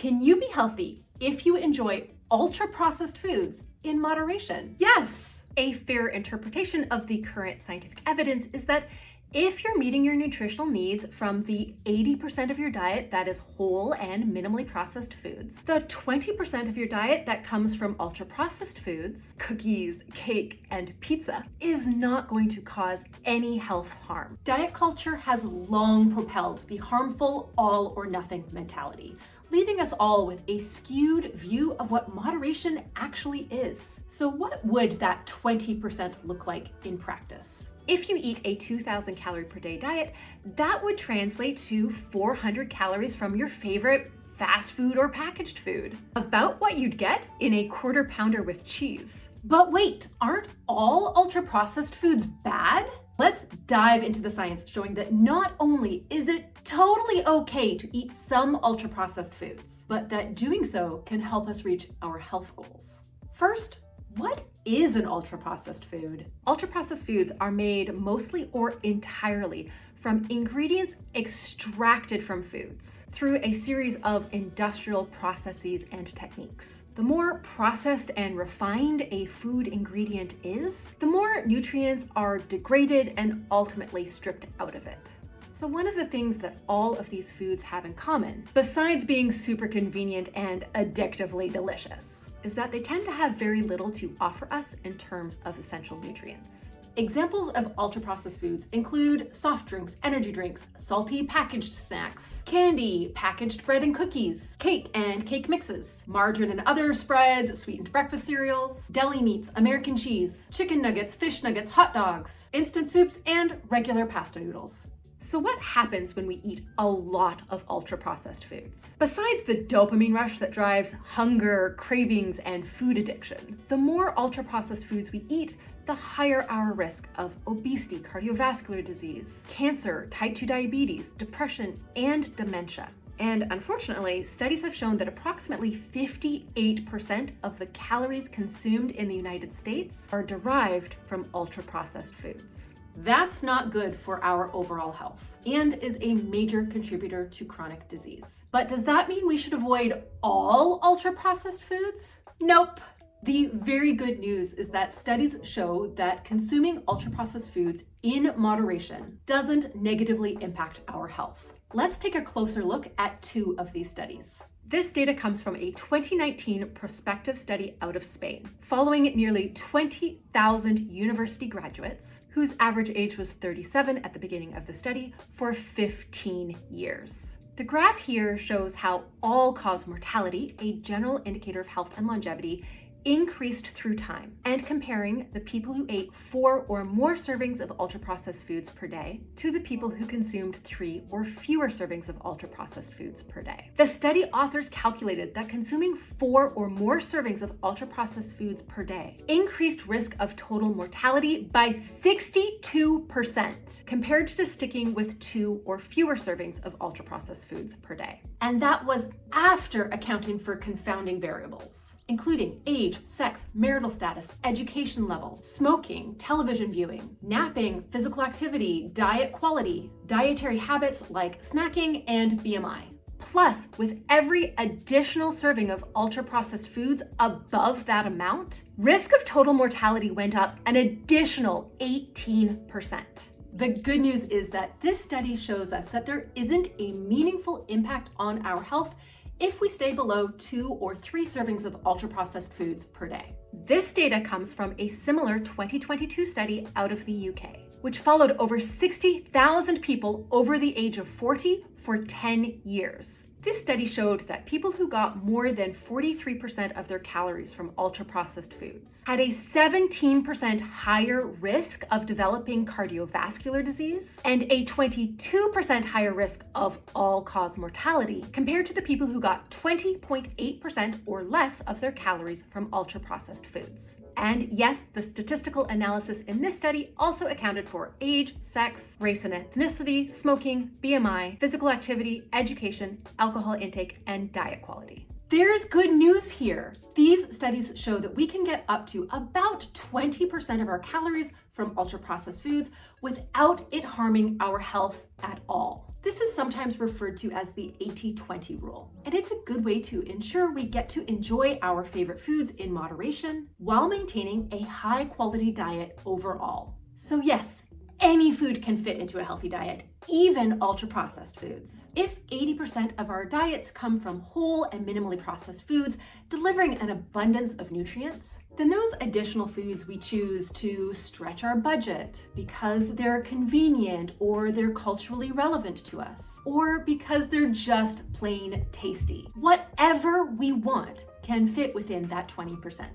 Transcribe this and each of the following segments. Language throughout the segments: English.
Can you be healthy if you enjoy ultra-processed foods in moderation? Yes! A fair interpretation of the current scientific evidence is that if you're meeting your nutritional needs from the 80% of your diet that is whole and minimally processed foods, the 20% of your diet that comes from ultra-processed foods, cookies, cake, and pizza, is not going to cause any health harm. Diet culture has long propelled the harmful all or nothing mentality, leaving us all with a skewed view of what moderation actually is. So what would that 20% look like in practice? If you eat a 2,000 calorie per day diet, that would translate to 400 calories from your favorite fast food or packaged food. About what you'd get in a quarter pounder with cheese. But wait, aren't all ultra-processed foods bad? Let's dive into the science showing that not only is it totally okay to eat some ultra-processed foods, but that doing so can help us reach our health goals. First, what is an ultra-processed food? Ultra-processed foods are made mostly or entirely from ingredients extracted from foods through a series of industrial processes and techniques. The more processed and refined a food ingredient is, the more nutrients are degraded and ultimately stripped out of it. So one of the things that all of these foods have in common, besides being super convenient and addictively delicious, is that they tend to have very little to offer us in terms of essential nutrients. Examples of ultra-processed foods include soft drinks, energy drinks, salty packaged snacks, candy, packaged bread and cookies, cake and cake mixes, margarine and other spreads, sweetened breakfast cereals, deli meats, American cheese, chicken nuggets, fish nuggets, hot dogs, instant soups, and regular pasta noodles. So what happens when we eat a lot of ultra-processed foods? Besides the dopamine rush that drives hunger, cravings, and food addiction, the more ultra-processed foods we eat, the higher our risk of obesity, cardiovascular disease, cancer, type 2 diabetes, depression, and dementia. And unfortunately, studies have shown that approximately 58% of the calories consumed in the United States are derived from ultra-processed foods. That's not good for our overall health and is a major contributor to chronic disease. But does that mean we should avoid all ultra-processed foods? Nope. The very good news is that studies show that consuming ultra-processed foods in moderation doesn't negatively impact our health. Let's take a closer look at two of these studies. This data comes from a 2019 prospective study out of Spain, following nearly 20,000 university graduates, whose average age was 37 at the beginning of the study, for 15 years. The graph here shows how all-cause mortality, a general indicator of health and longevity, increased through time, and comparing the people who ate 4 or more servings of ultra-processed foods per day to the people who consumed 3 or fewer servings of ultra-processed foods per day. The study authors calculated that consuming 4 or more servings of ultra-processed foods per day increased risk of total mortality by 62% compared to sticking with 2 or fewer servings of ultra-processed foods per day. And that was after accounting for confounding variables, including age, sex, marital status, education level, smoking, television viewing, napping, physical activity, diet quality, dietary habits like snacking, and BMI. Plus, with every additional serving of ultra-processed foods above that amount, risk of total mortality went up an additional 18%. The good news is that this study shows us that there isn't a meaningful impact on our health if we stay below 2 or 3 servings of ultra-processed foods per day. This data comes from a similar 2022 study out of the UK, which followed over 60,000 people over the age of 40 for 10 years. This study showed that people who got more than 43% of their calories from ultra-processed foods had a 17% higher risk of developing cardiovascular disease and a 22% higher risk of all-cause mortality compared to the people who got 20.8% or less of their calories from ultra-processed foods. And yes, the statistical analysis in this study also accounted for age, sex, race and ethnicity, smoking, BMI, physical activity, education, alcohol intake, and diet quality. There's good news here. These studies show that we can get up to about 20% of our calories from ultra-processed foods without it harming our health at all. This is sometimes referred to as the 80-20 rule, and it's a good way to ensure we get to enjoy our favorite foods in moderation while maintaining a high-quality diet overall. So yes, any food can fit into a healthy diet, even ultra-processed foods. If 80% of our diets come from whole and minimally processed foods, delivering an abundance of nutrients, then those additional foods we choose to stretch our budget because they're convenient or they're culturally relevant to us, or because they're just plain tasty. Whatever we want can fit within that 20%.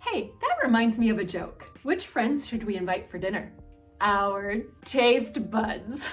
Hey, that reminds me of a joke. Which friends should we invite for dinner? Our taste buds.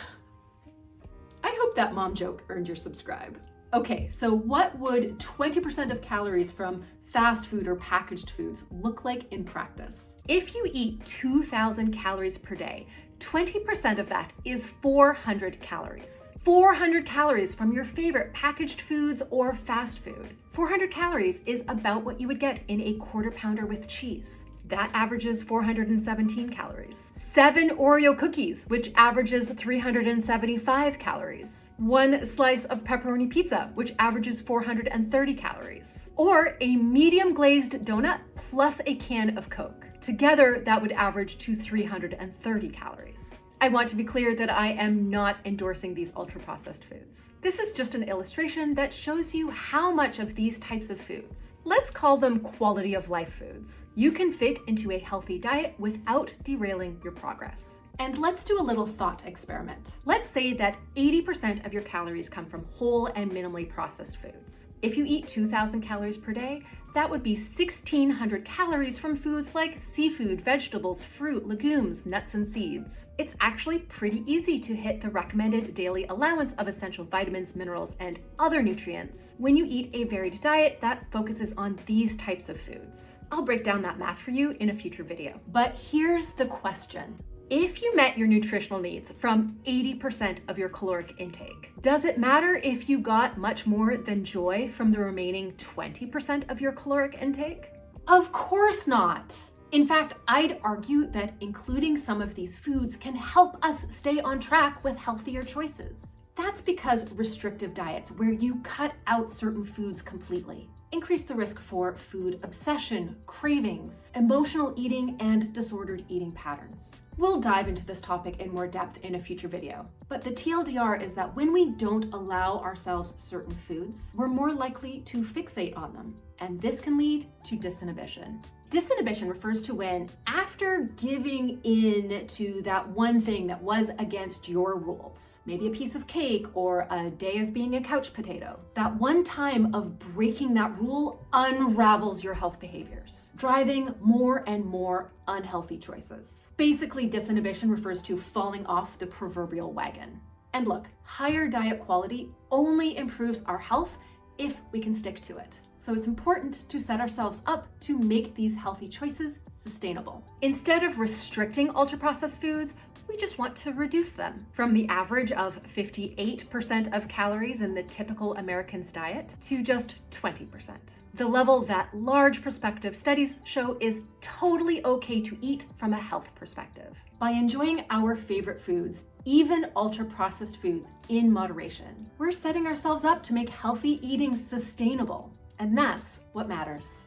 I hope that mom joke earned your subscribe. Okay, so what would 20% of calories from fast food or packaged foods look like in practice? If you eat 2,000 calories per day, 20% of that is 400 calories. 400 calories from your favorite packaged foods or fast food. 400 calories is about what you would get in a quarter pounder with cheese. That averages 417 calories. 7 Oreo cookies, which averages 375 calories. 1 slice of pepperoni pizza, which averages 430 calories. Or a medium glazed donut plus a can of Coke. Together, that would average to 330 calories. I want to be clear that I am not endorsing these ultra-processed foods. This is just an illustration that shows you how much of these types of foods, let's call them quality of life foods, you can fit into a healthy diet without derailing your progress. And let's do a little thought experiment. Let's say that 80% of your calories come from whole and minimally processed foods. If you eat 2,000 calories per day, that would be 1,600 calories from foods like seafood, vegetables, fruit, legumes, nuts, and seeds. It's actually pretty easy to hit the recommended daily allowance of essential vitamins, minerals, and other nutrients when you eat a varied diet that focuses on these types of foods. I'll break down that math for you in a future video. But here's the question. If you met your nutritional needs from 80% of your caloric intake, does it matter if you got much more than joy from the remaining 20% of your caloric intake? Of course not. In fact, I'd argue that including some of these foods can help us stay on track with healthier choices. That's because restrictive diets, where you cut out certain foods completely, increase the risk for food obsession, cravings, emotional eating, and disordered eating patterns. We'll dive into this topic in more depth in a future video, but the TLDR is that when we don't allow ourselves certain foods, we're more likely to fixate on them, and this can lead to disinhibition. Disinhibition refers to when, after giving in to that one thing that was against your rules, maybe a piece of cake or a day of being a couch potato, that one time of breaking that rule unravels your health behaviors, driving more and more unhealthy choices. Basically, disinhibition refers to falling off the proverbial wagon. And look, higher diet quality only improves our health if we can stick to it. So it's important to set ourselves up to make these healthy choices sustainable. Instead of restricting ultra-processed foods, we just want to reduce them from the average of 58% of calories in the typical American's diet to just 20%. The level that large prospective studies show is totally okay to eat from a health perspective. By enjoying our favorite foods, even ultra-processed foods, in moderation, we're setting ourselves up to make healthy eating sustainable. And that's what matters.